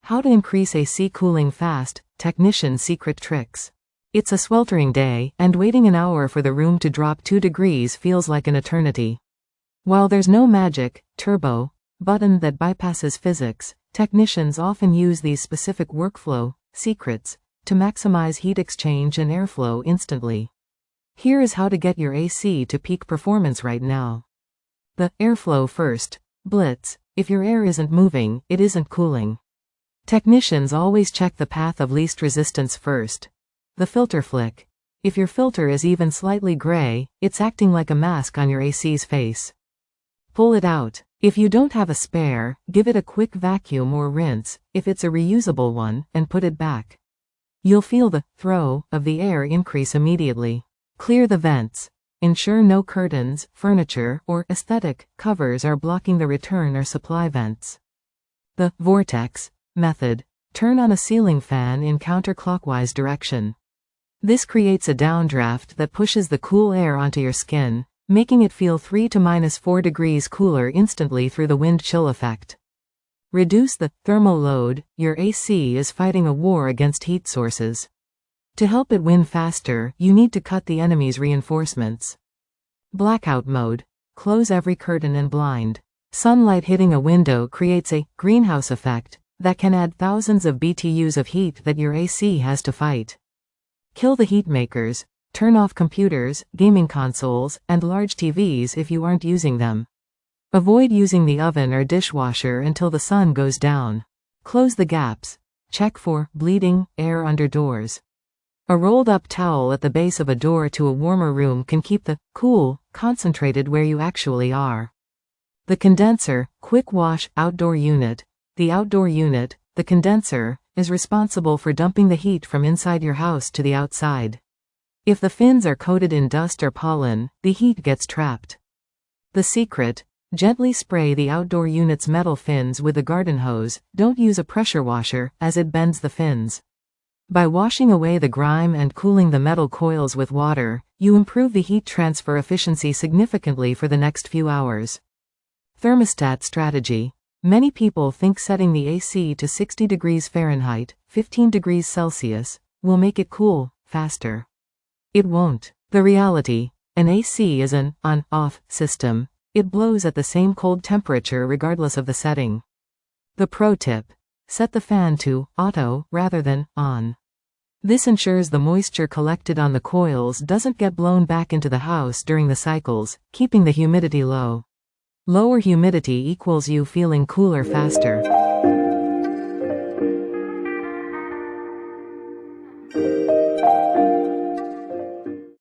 How to increase AC cooling fast, technician secret tricks. It's a sweltering day, and waiting an hour for the room to drop 2 degrees feels like an eternity. While there's no magic, turbo, button that bypasses physics, technicians often use these specific workflow secrets to maximize heat exchange and airflow instantly. Here is how to get your AC to peak performance right now. The airflow first blitz. If your air isn't moving, it isn't cooling. Technicians always check the path of least resistance first. The filter flick. If your filter is even slightly gray, it's acting like a mask on your AC's face. Pull it out. If you don't have a spare, give it a quick vacuum or rinse, if it's a reusable one, and put it back. You'll feel the throw of the air increase immediately. Clear the vents. Ensure no curtains, furniture, or aesthetic covers are blocking the return or supply vents. The vortex method. Turn on a ceiling fan in counterclockwise direction. This creates a downdraft that pushes the cool air onto your skin, making it feel 3 to -4 degrees cooler instantly through the wind chill effect. Reduce the thermal load. Your AC is fighting a war against heat sources. To help it win faster, you need to cut the enemy's reinforcements. Blackout mode. Close every curtain and blind. Sunlight hitting a window creates a greenhouse effect that can add thousands of BTUs of heat that your AC has to fight. Kill the heat makers. Turn off computers, gaming consoles, and large TVs if you aren't using them. Avoid using the oven or dishwasher until the sun goes down. Close the gaps. Check for bleeding air under doors. A rolled-up towel at the base of a door to a warmer room can keep the cool concentrated where you actually are. The condenser, quick wash outdoor unit. The outdoor unit, the condenser, is responsible for dumping the heat from inside your house to the outside. If the fins are coated in dust or pollen, the heat gets trapped. The secret: gently spray the outdoor unit's metal fins with a garden hose. Don't use a pressure washer, as it bends the fins. By washing away the grime and cooling the metal coils with water, you improve the heat transfer efficiency significantly for the next few hours. Thermostat strategy. Many people think setting the AC to 60 degrees Fahrenheit, 15 degrees Celsius, will make it cool faster. It won't. The reality: an AC is an on-off system. It blows at the same cold temperature regardless of the setting. The pro tip: set the fan to auto rather than on. This ensures the moisture collected on the coils doesn't get blown back into the house during the cycles, keeping the humidity low. Lower humidity equals you feeling cooler faster.